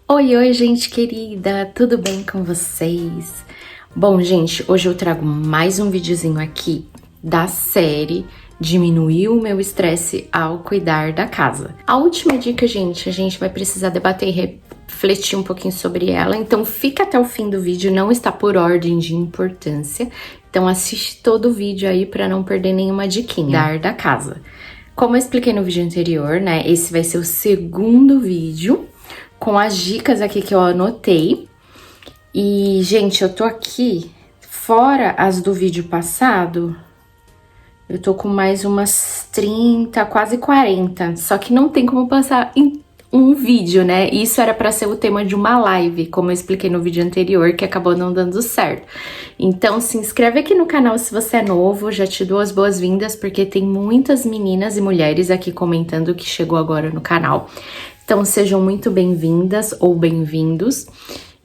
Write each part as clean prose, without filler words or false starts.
Oi, oi, gente querida, tudo bem com vocês? Bom, gente, hoje eu trago mais um videozinho aqui da série Diminuir o meu estresse ao cuidar da casa. A última dica, gente, a gente vai precisar debater e refletir um pouquinho sobre ela, então fica até o fim do vídeo, não está por ordem de importância, então assiste todo o vídeo aí para não perder nenhuma diquinha. Cuidar da casa. Como eu expliquei no vídeo anterior, né, esse vai ser o segundo vídeo com as dicas aqui que eu anotei. E, gente, eu tô aqui, fora as do vídeo passado, eu tô com mais umas 30, quase 40. Só que não tem como passar em um vídeo, né? Isso era pra ser o tema de uma live, como eu expliquei no vídeo anterior, que acabou não dando certo. Então, se inscreve aqui no canal se você é novo, já te dou as boas-vindas, porque tem muitas meninas e mulheres aqui comentando que chegou agora no canal. Então, sejam muito bem-vindas ou bem-vindos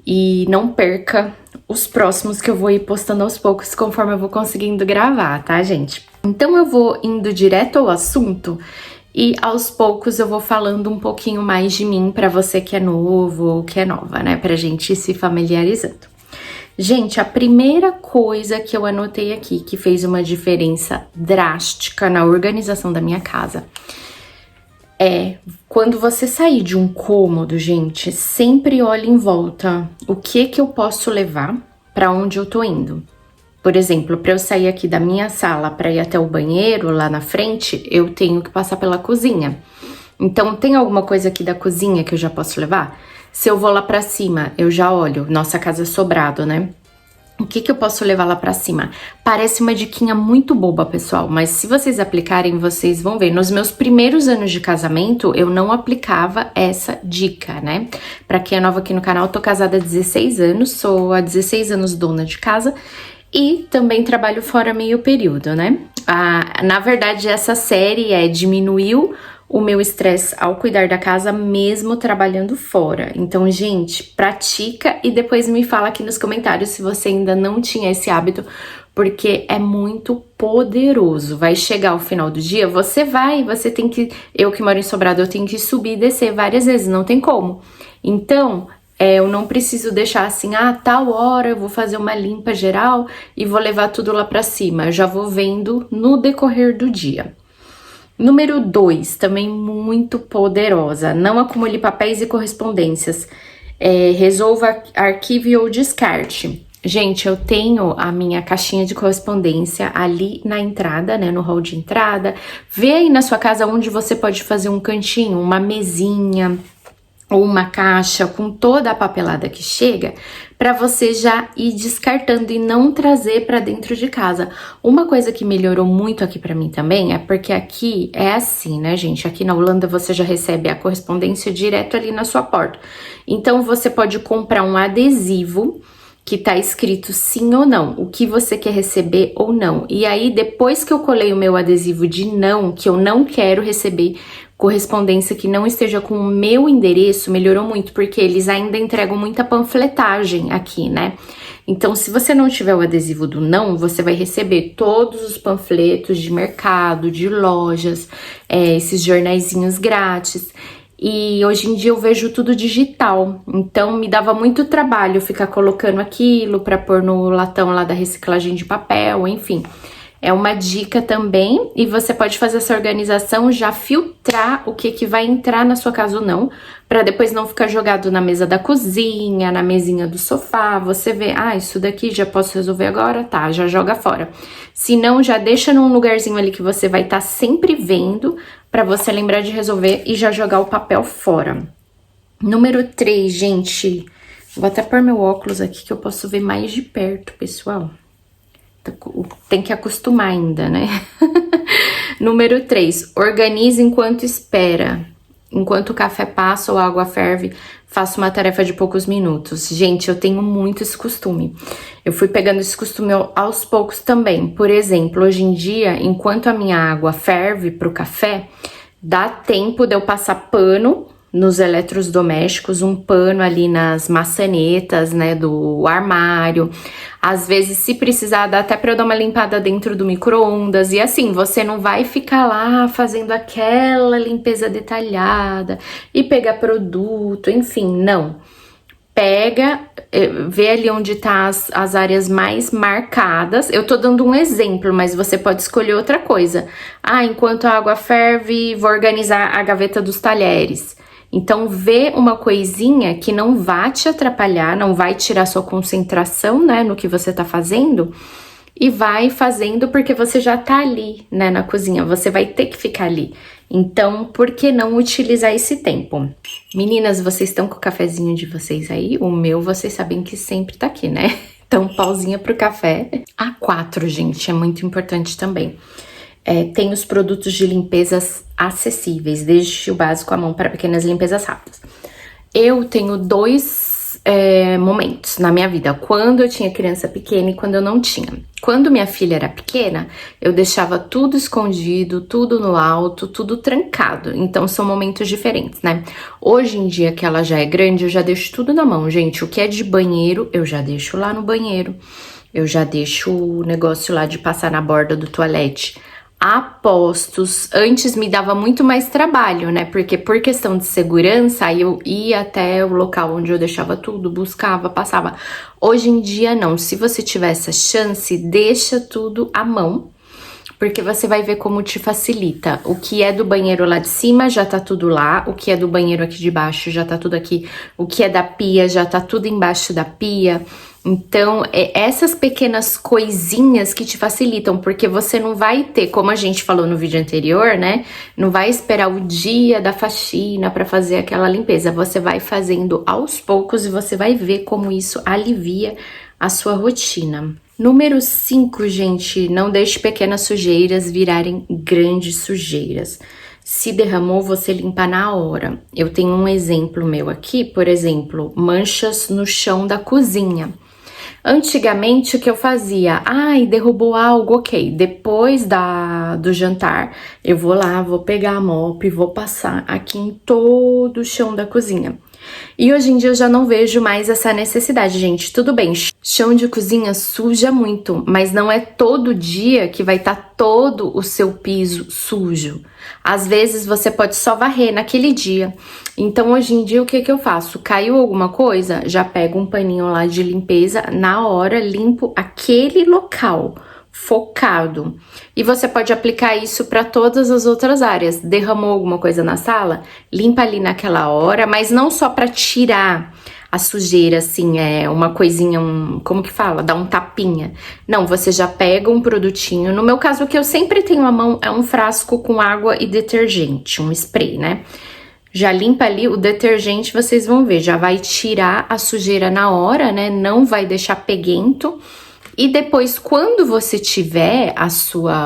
e não perca os próximos que eu vou ir postando aos poucos conforme eu vou conseguindo gravar, tá, gente? Então, eu vou indo direto ao assunto e aos poucos eu vou falando um pouquinho mais de mim pra você que é novo ou que é nova, né? Pra gente ir se familiarizando. Gente, a primeira coisa que eu anotei aqui que fez uma diferença drástica na organização da minha casa é quando você sair de um cômodo, gente, sempre olhe em volta o que eu posso levar para onde eu tô indo. Por exemplo, para eu sair aqui da minha sala para ir até o banheiro lá na frente, eu tenho que passar pela cozinha. Então, tem alguma coisa aqui da cozinha que eu já posso levar? Se eu vou lá para cima, eu já olho. Nossa casa é sobrado, né? O que eu posso levar lá pra cima? Parece uma diquinha muito boba, pessoal, mas se vocês aplicarem, vocês vão ver. Nos meus primeiros anos de casamento, eu não aplicava essa dica, né? Pra quem é nova aqui no canal, eu tô casada há 16 anos, sou há 16 anos dona de casa e também trabalho fora meio período, né? Na verdade, essa série diminuiu o meu estresse ao cuidar da casa, mesmo trabalhando fora. Então, gente, pratica e depois me fala aqui nos comentários se você ainda não tinha esse hábito, porque é muito poderoso. Vai chegar ao final do dia, você tem que... Eu que moro em Sobrado, eu tenho que subir e descer várias vezes, não tem como. Então, eu não preciso deixar assim, tal hora eu vou fazer uma limpa geral e vou levar tudo lá pra cima. Eu já vou vendo no decorrer do dia. Número 2, também muito poderosa, não acumule papéis e correspondências, resolva, arquive ou descarte. Gente, eu tenho a minha caixinha de correspondência ali na entrada, né, no hall de entrada. Vê aí na sua casa onde você pode fazer um cantinho, uma mesinha ou uma caixa com toda a papelada que chega, para você já ir descartando e não trazer para dentro de casa. Uma coisa que melhorou muito aqui para mim também é porque aqui é assim, né, gente? Aqui na Holanda você já recebe a correspondência direto ali na sua porta. Então você pode comprar um adesivo que tá escrito sim ou não, o que você quer receber ou não. E aí, depois que eu colei o meu adesivo de não, que eu não quero receber correspondência que não esteja com o meu endereço, melhorou muito, porque eles ainda entregam muita panfletagem aqui, né? Então, se você não tiver o adesivo do não, você vai receber todos os panfletos de mercado, de lojas, esses jornaizinhos grátis. E hoje em dia eu vejo tudo digital, então me dava muito trabalho ficar colocando aquilo para pôr no latão lá da reciclagem de papel, enfim. É uma dica também, e você pode fazer essa organização, já filtrar o que vai entrar na sua casa ou não, para depois não ficar jogado na mesa da cozinha, na mesinha do sofá. Você vê, isso daqui já posso resolver agora? Tá, já joga fora. Se não, já deixa num lugarzinho ali que você vai estar sempre vendo, para você lembrar de resolver e já jogar o papel fora. Número 3, gente, vou até pôr meu óculos aqui que eu posso ver mais de perto, pessoal. Tem que acostumar ainda, né? Número 3, organize enquanto espera. Enquanto o café passa ou a água ferve, faça uma tarefa de poucos minutos. Gente, eu tenho muito esse costume. Eu fui pegando esse costume aos poucos também. Por exemplo, hoje em dia, enquanto a minha água ferve pro café, dá tempo de eu passar pano nos eletrodomésticos, um pano ali nas maçanetas, né, do armário. Às vezes, se precisar, dá até pra eu dar uma limpada dentro do micro-ondas. E assim, você não vai ficar lá fazendo aquela limpeza detalhada e pegar produto, enfim, não. Pega, vê ali onde tá as áreas mais marcadas. Eu tô dando um exemplo, mas você pode escolher outra coisa. Ah, enquanto a água ferve, vou organizar a gaveta dos talheres. Então, vê uma coisinha que não vai te atrapalhar, não vai tirar sua concentração, né, no que você tá fazendo, e vai fazendo porque você já tá ali, né, na cozinha, você vai ter que ficar ali. Então, por que não utilizar esse tempo? Meninas, vocês estão com o cafezinho de vocês aí? O meu, vocês sabem que sempre tá aqui, né? Então, pausinha pro café. A4, gente, é muito importante também. Tem os produtos de limpezas acessíveis, desde o básico à mão para pequenas limpezas rápidas. Eu tenho dois momentos na minha vida, quando eu tinha criança pequena e quando eu não tinha. Quando minha filha era pequena, eu deixava tudo escondido, tudo no alto, tudo trancado. Então, são momentos diferentes, né? Hoje em dia, que ela já é grande, eu já deixo tudo na mão, gente. O que é de banheiro, eu já deixo lá no banheiro. Eu já deixo o negócio lá de passar na borda do toalete a postos. Antes me dava muito mais trabalho, né? Porque por questão de segurança, aí eu ia até o local onde eu deixava tudo, buscava, passava. Hoje em dia, não. Se você tiver essa chance, deixa tudo à mão, porque você vai ver como te facilita. O que é do banheiro lá de cima já tá tudo lá, o que é do banheiro aqui de baixo já tá tudo aqui, o que é da pia já tá tudo embaixo da pia. Então, essas pequenas coisinhas que te facilitam, porque você não vai ter, como a gente falou no vídeo anterior, né? Não vai esperar o dia da faxina para fazer aquela limpeza. Você vai fazendo aos poucos e você vai ver como isso alivia a sua rotina. Número 5, gente, não deixe pequenas sujeiras virarem grandes sujeiras. Se derramou, você limpa na hora. Eu tenho um exemplo meu aqui, por exemplo, manchas no chão da cozinha. Antigamente, o que eu fazia? Ai, derrubou algo, ok. Depois do jantar, eu vou lá, vou pegar a mop, vou passar aqui em todo o chão da cozinha. E hoje em dia eu já não vejo mais essa necessidade, gente. Tudo bem, chão de cozinha suja muito, mas não é todo dia que vai estar todo o seu piso sujo. Às vezes você pode só varrer naquele dia. Então hoje em dia o que eu faço? Caiu alguma coisa? Já pego um paninho lá de limpeza, na hora limpo aquele local. Focado. E você pode aplicar isso para todas as outras áreas. Derramou alguma coisa na sala? Limpa ali naquela hora, mas não só para tirar a sujeira, assim, uma coisinha, como que fala? Dá um tapinha. Não, você já pega um produtinho. No meu caso, o que eu sempre tenho à mão é um frasco com água e detergente, um spray, né? Já limpa ali o detergente, vocês vão ver, já vai tirar a sujeira na hora, né? Não vai deixar peguento. E depois, quando você tiver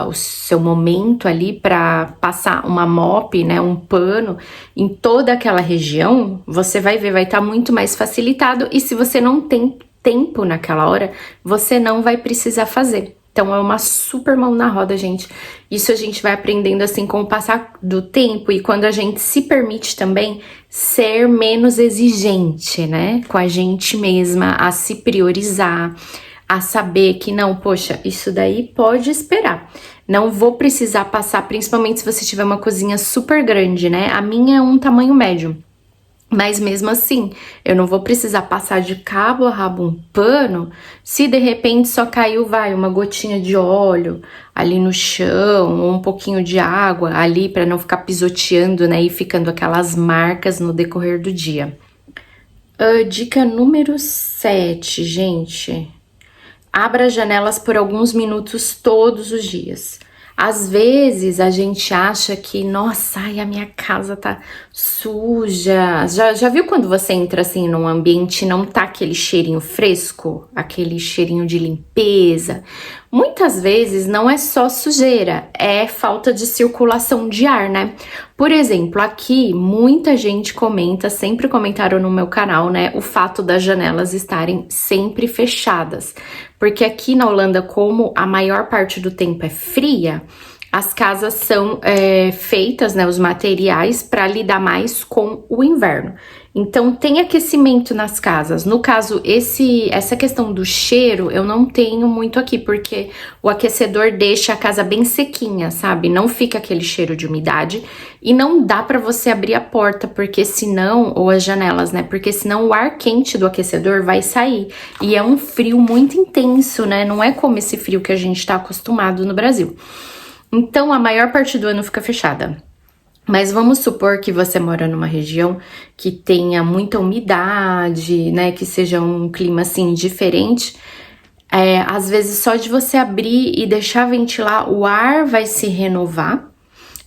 o seu momento ali para passar uma mop, né, um pano em toda aquela região, você vai ver, vai estar muito mais facilitado. E se você não tem tempo naquela hora, você não vai precisar fazer. Então, é uma super mão na roda, gente. Isso a gente vai aprendendo assim com o passar do tempo e quando a gente se permite também ser menos exigente, né, com a gente mesma, a se priorizar, a saber que não, poxa, isso daí pode esperar. Não vou precisar passar, principalmente se você tiver uma cozinha super grande, né? A minha é um tamanho médio. Mas mesmo assim, eu não vou precisar passar de cabo a rabo um pano se de repente só caiu, uma gotinha de óleo ali no chão, ou um pouquinho de água ali para não ficar pisoteando, né? E ficando aquelas marcas no decorrer do dia. Dica número 7, gente. Abra as janelas por alguns minutos todos os dias. Às vezes a gente acha que, nossa, ai, a minha casa tá suja. Já viu quando você entra assim num ambiente e não tá aquele cheirinho fresco? Aquele cheirinho de limpeza? Muitas vezes não é só sujeira, é falta de circulação de ar, né? Por exemplo, aqui muita gente comenta, sempre comentaram no meu canal, né? O fato das janelas estarem sempre fechadas. Porque aqui na Holanda, como a maior parte do tempo é fria, as casas são feitas, né, os materiais para lidar mais com o inverno. Então tem aquecimento nas casas. No caso, essa questão do cheiro eu não tenho muito aqui, porque o aquecedor deixa a casa bem sequinha, sabe? Não fica aquele cheiro de umidade e não dá para você abrir a porta, porque senão, ou as janelas, né? Porque senão o ar quente do aquecedor vai sair. E é um frio muito intenso, né? Não é como esse frio que a gente tá acostumado no Brasil. Então a maior parte do ano fica fechada. Mas vamos supor que você mora numa região que tenha muita umidade, né? Que seja um clima assim diferente. Às vezes só de você abrir e deixar ventilar, o ar vai se renovar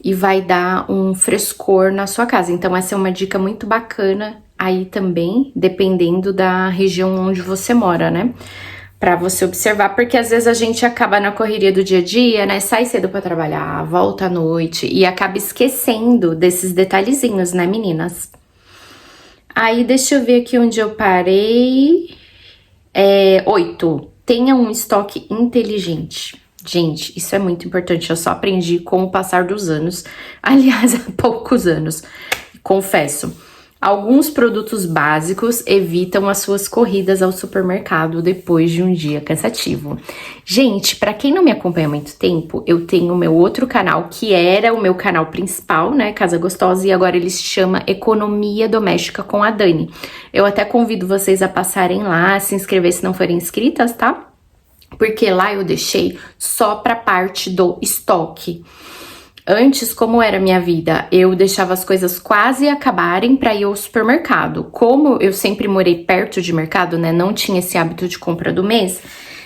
e vai dar um frescor na sua casa. Então essa é uma dica muito bacana aí também, dependendo da região onde você mora, né? Pra você observar, porque às vezes a gente acaba na correria do dia a dia, né? Sai cedo pra trabalhar, volta à noite e acaba esquecendo desses detalhezinhos, né, meninas? Aí, deixa eu ver aqui onde eu parei. 8. Tenha um estoque inteligente. Gente, isso é muito importante. Eu só aprendi com o passar dos anos. Aliás, há poucos anos, confesso. Alguns produtos básicos evitam as suas corridas ao supermercado depois de um dia cansativo. Gente, para quem não me acompanha há muito tempo, eu tenho o meu outro canal, que era o meu canal principal, né, Casa Gostosa, e agora ele se chama Economia Doméstica com a Dani. Eu até convido vocês a passarem lá, se inscrever se não forem inscritas, tá? Porque lá eu deixei só pra parte do estoque. Antes, como era a minha vida? Eu deixava as coisas quase acabarem para ir ao supermercado. Como eu sempre morei perto de mercado, né? Não tinha esse hábito de compra do mês.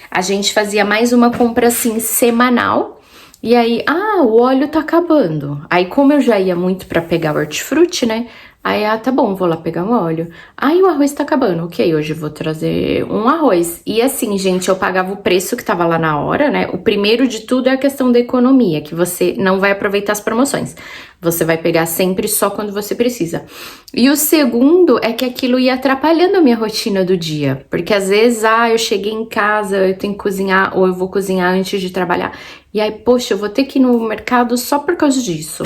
A gente fazia mais uma compra assim semanal. E aí, o óleo tá acabando. Aí, como eu já ia muito para pegar o hortifruti, né? Aí, tá bom, vou lá pegar um óleo. Aí, o arroz tá acabando. Ok, hoje eu vou trazer um arroz. E assim, gente, eu pagava o preço que tava lá na hora, né? O primeiro de tudo é a questão da economia, que você não vai aproveitar as promoções. Você vai pegar sempre só quando você precisa. E o segundo é que aquilo ia atrapalhando a minha rotina do dia. Porque às vezes, eu cheguei em casa, eu tenho que cozinhar, ou eu vou cozinhar antes de trabalhar. E aí, poxa, eu vou ter que ir no mercado só por causa disso.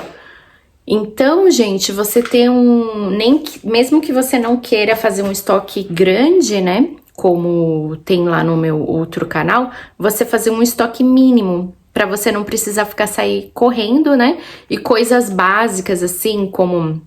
Então, gente, você ter mesmo que você não queira fazer um estoque grande, né? Como tem lá no meu outro canal, você fazer um estoque mínimo, para você não precisar sair correndo, né? E coisas básicas, assim, como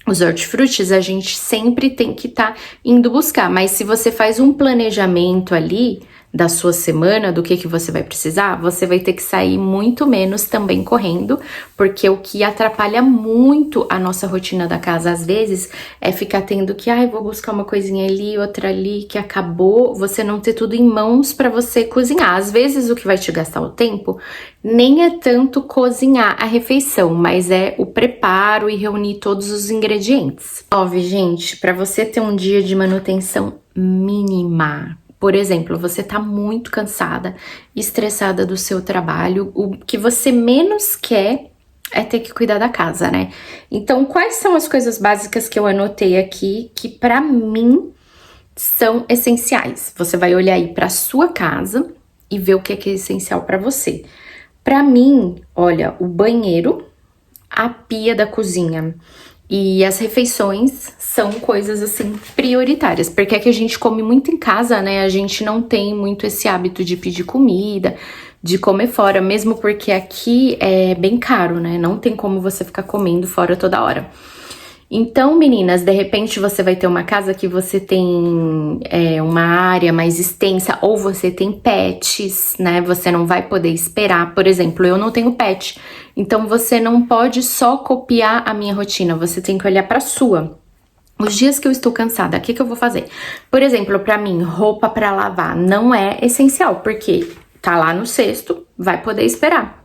os hortifrutis, a gente sempre tem que estar indo buscar. Mas se você faz um planejamento ali da sua semana, do que você vai precisar, você vai ter que sair muito menos também correndo, porque o que atrapalha muito a nossa rotina da casa, às vezes, é ficar tendo que, vou buscar uma coisinha ali, outra ali, que acabou, você não ter tudo em mãos para você cozinhar. Às vezes, o que vai te gastar o tempo nem é tanto cozinhar a refeição, mas é o preparo e reunir todos os ingredientes. 9, gente, para você ter um dia de manutenção mínima. Por exemplo, você tá muito cansada, estressada do seu trabalho, o que você menos quer é ter que cuidar da casa, né? Então, quais são as coisas básicas que eu anotei aqui que pra mim são essenciais? Você vai olhar aí pra sua casa e ver o que é essencial pra você. Pra mim, olha, o banheiro, a pia da cozinha e as refeições são coisas, assim, prioritárias. Porque é que a gente come muito em casa, né? A gente não tem muito esse hábito de pedir comida, de comer fora. Mesmo porque aqui é bem caro, né? Não tem como você ficar comendo fora toda hora. Então, meninas, de repente você vai ter uma casa que você tem uma área mais extensa, ou você tem pets, né? Você não vai poder esperar. Por exemplo, eu não tenho pet, então você não pode só copiar a minha rotina, você tem que olhar para a sua. Os dias que eu estou cansada, o que eu vou fazer? Por exemplo, para mim, roupa para lavar não é essencial, porque tá lá no cesto, vai poder esperar.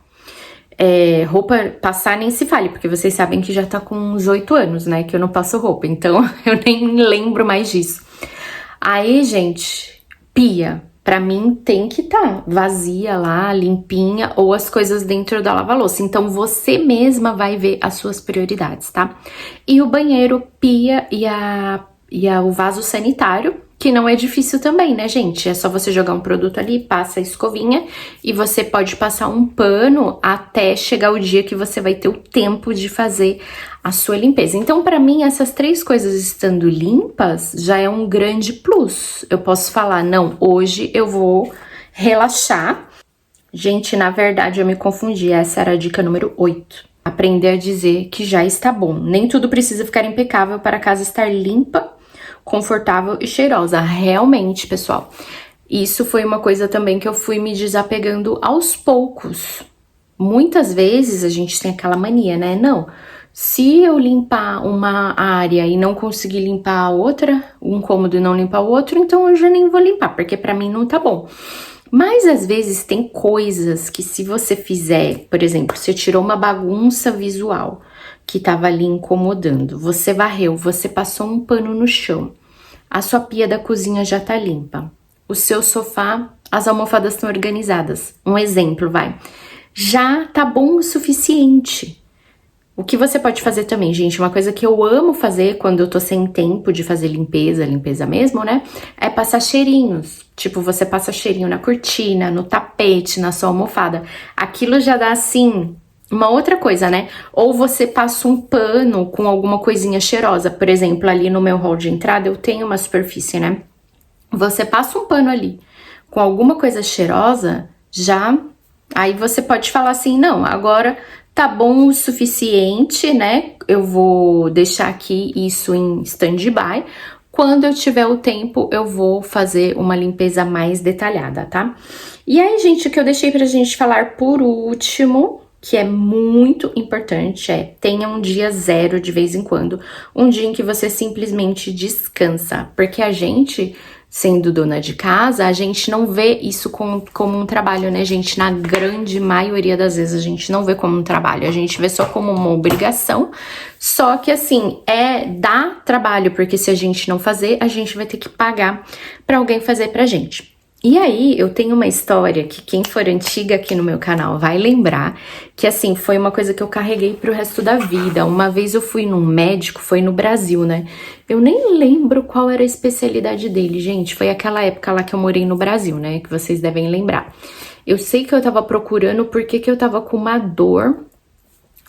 Roupa passar nem se fale, porque vocês sabem que já tá com uns 8 anos, né, que eu não passo roupa, então eu nem lembro mais disso. Aí, gente, pia, pra mim tem que tá vazia lá, limpinha, ou as coisas dentro da lava-louça. Então você mesma vai ver as suas prioridades, tá? E o banheiro, pia e o vaso sanitário, que não é difícil também, né, gente? É só você jogar um produto ali, passa a escovinha e você pode passar um pano até chegar o dia que você vai ter o tempo de fazer a sua limpeza. Então, pra mim, essas 3 coisas estando limpas já é um grande plus. Eu posso falar, não, hoje eu vou relaxar. Gente, na verdade, eu me confundi. Essa era a dica número 8. Aprender a dizer que já está bom. Nem tudo precisa ficar impecável para a casa estar limpa, confortável e cheirosa. Realmente, pessoal, isso foi uma coisa também que eu fui me desapegando aos poucos. Muitas vezes a gente tem aquela mania, né? Não, se eu limpar uma área e não conseguir limpar a outra, um cômodo e não limpar o outro, então eu já nem vou limpar, porque pra mim não tá bom. Mas às vezes tem coisas que se você fizer, por exemplo, você tirou uma bagunça visual que tava ali incomodando, você varreu, você passou um pano no chão, a sua pia da cozinha já tá limpa, o seu sofá, as almofadas estão organizadas. Um exemplo, vai. Já tá bom o suficiente. O que você pode fazer também, gente, uma coisa que eu amo fazer quando eu tô sem tempo de fazer limpeza mesmo, né? É passar cheirinhos. Tipo, você passa cheirinho na cortina, no tapete, na sua almofada. Aquilo já dá, assim, uma outra coisa, né? Ou você passa um pano com alguma coisinha cheirosa. Por exemplo, ali no meu hall de entrada eu tenho uma superfície, né? Você passa um pano ali com alguma coisa cheirosa, já... Aí você pode falar assim, não, agora tá bom o suficiente, né? Eu vou deixar aqui isso em stand-by. Quando eu tiver o tempo, eu vou fazer uma limpeza mais detalhada, tá? E aí, gente, o que eu deixei pra gente falar por último, que é muito importante, é tenha um dia zero de vez em quando. Um dia em que você simplesmente descansa. Porque a gente... Sendo dona de casa, a gente não vê isso como um trabalho, né, gente? Na grande maioria das vezes a gente não vê como um trabalho, a gente vê só como uma obrigação. Só que assim, dá trabalho, porque se a gente não fazer, a gente vai ter que pagar pra alguém fazer pra gente. E aí, eu tenho uma história que quem for antiga aqui no meu canal vai lembrar, que assim, foi uma coisa que eu carreguei pro resto da vida. Uma vez eu fui num médico, foi no Brasil, né? Eu nem lembro qual era a especialidade dele, gente. Foi aquela época lá que eu morei no Brasil, né? Que vocês devem lembrar. Eu sei que eu tava procurando porque eu tava com uma dor.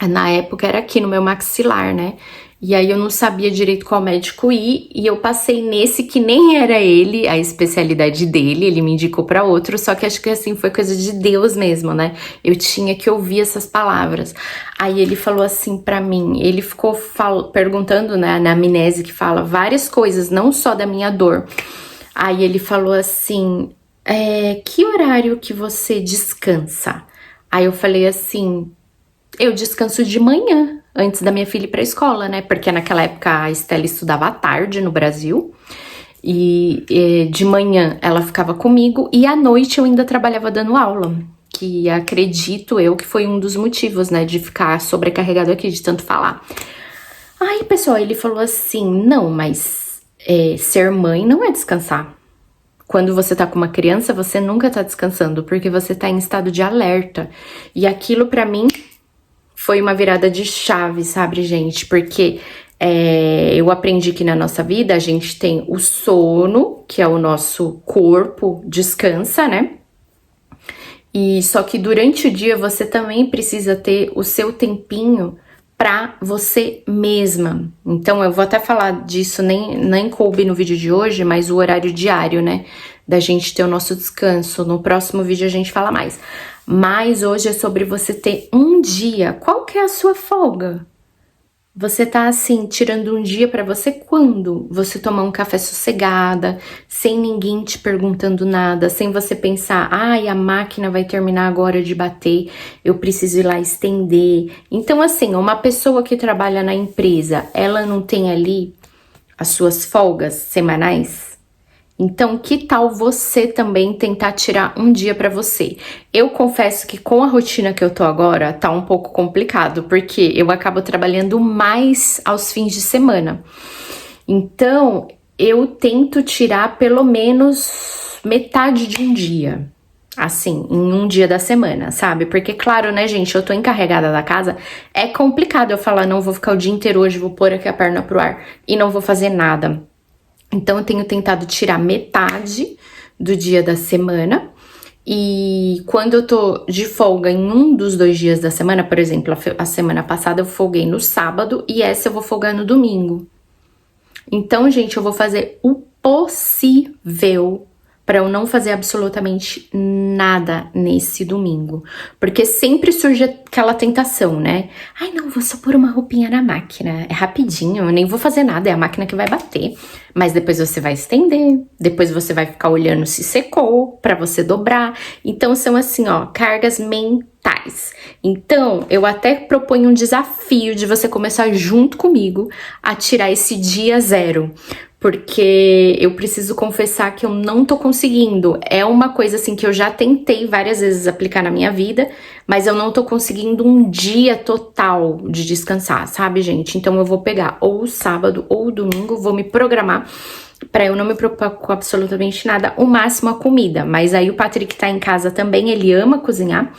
Na época era aqui no meu maxilar, né? E aí eu não sabia direito qual médico ir, e eu passei nesse que nem era ele, a especialidade dele, ele me indicou pra outro, só que acho que assim, foi coisa de Deus mesmo, né? Eu tinha que ouvir essas palavras. Aí ele falou assim pra mim, ele ficou perguntando, né, na amnese que fala várias coisas, não só da minha dor. Aí ele falou assim, que horário que você descansa? Aí eu falei assim, eu descanso de manhã, antes da minha filha ir pra escola, né? Porque naquela época a Estela estudava à tarde no Brasil. E de manhã ela ficava comigo e à noite eu ainda trabalhava dando aula. Que acredito eu que foi um dos motivos, né? De ficar sobrecarregado aqui, de tanto falar. Aí, pessoal, ele falou assim, não, mas ser mãe não é descansar. Quando você tá com uma criança, você nunca tá descansando, porque você tá em estado de alerta. E aquilo pra mim... Foi uma virada de chave, sabe, gente? Porque eu aprendi que na nossa vida a gente tem o sono, que é o nosso corpo descansa, né? E só que durante o dia você também precisa ter o seu tempinho pra você mesma. Então eu vou até falar disso, nem coube no vídeo de hoje, mas o horário diário, né? Da gente ter o nosso descanso. No próximo vídeo a gente fala mais. Mas hoje é sobre você ter um dia. Qual que é a sua folga? Você tá assim, tirando um dia pra você quando? Você tomar um café sossegada, sem ninguém te perguntando nada, sem você pensar, ai, a máquina vai terminar agora de bater, eu preciso ir lá estender. Então assim, uma pessoa que trabalha na empresa, ela não tem ali as suas folgas semanais? Então, que tal você também tentar tirar um dia pra você? Eu confesso que com a rotina que eu tô agora, tá um pouco complicado, porque eu acabo trabalhando mais aos fins de semana. Então, eu tento tirar pelo menos metade de um dia, assim, em um dia da semana, sabe? Porque, claro, né, gente, eu tô encarregada da casa, é complicado eu falar, não vou ficar o dia inteiro hoje, vou pôr aqui a perna pro ar e não vou fazer nada. Então, eu tenho tentado tirar metade do dia da semana. E quando eu tô de folga em um dos 2 dias da semana, por exemplo, a semana passada eu folguei no sábado e essa eu vou folgar no domingo. Então, gente, eu vou fazer o possível para eu não fazer absolutamente nada nesse domingo. Porque sempre surge aquela tentação, né? Ai, não, vou só pôr uma roupinha na máquina. É rapidinho, eu nem vou fazer nada, é a máquina que vai bater. Mas depois você vai estender, depois você vai ficar olhando se secou, para você dobrar. Então, são assim, ó, cargas mentais. Então, eu até proponho um desafio de você começar junto comigo a tirar esse dia zero. Porque eu preciso confessar que eu não tô conseguindo. É uma coisa assim que eu já tentei várias vezes aplicar na minha vida, mas eu não tô conseguindo um dia total de descansar, sabe, gente? Então eu vou pegar ou o sábado ou o domingo, vou me programar pra eu não me preocupar com absolutamente nada, o máximo a comida. Mas aí o Patrick tá em casa também, ele ama cozinhar.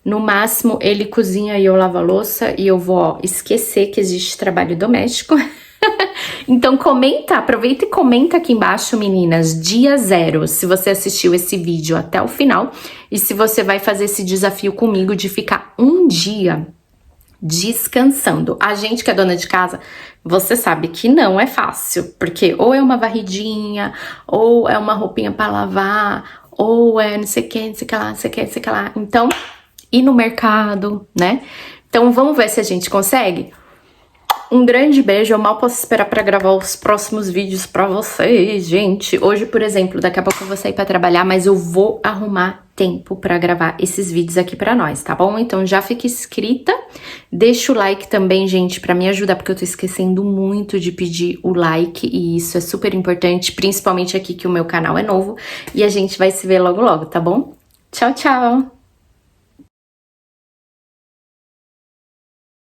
No máximo, ele cozinha e eu lavo a louça e eu vou, ó, esquecer que existe trabalho doméstico. Então comenta, aproveita e comenta aqui embaixo, meninas, dia zero, se você assistiu esse vídeo até o final e se você vai fazer esse desafio comigo de ficar um dia descansando. A gente que é dona de casa, você sabe que não é fácil, porque ou é uma varridinha, ou é uma roupinha para lavar, ou é não sei o que, não sei o que lá, não sei o que, não sei o que lá. Então, ir no mercado, né? Então vamos ver se a gente consegue? Um grande beijo, eu mal posso esperar pra gravar os próximos vídeos pra vocês, gente. Hoje, por exemplo, daqui a pouco eu vou sair pra trabalhar, mas eu vou arrumar tempo pra gravar esses vídeos aqui pra nós, tá bom? Então já fica inscrita, deixa o like também, gente, pra me ajudar, porque eu tô esquecendo muito de pedir o like, e isso é super importante, principalmente aqui que o meu canal é novo, e a gente vai se ver logo logo, tá bom? Tchau, tchau!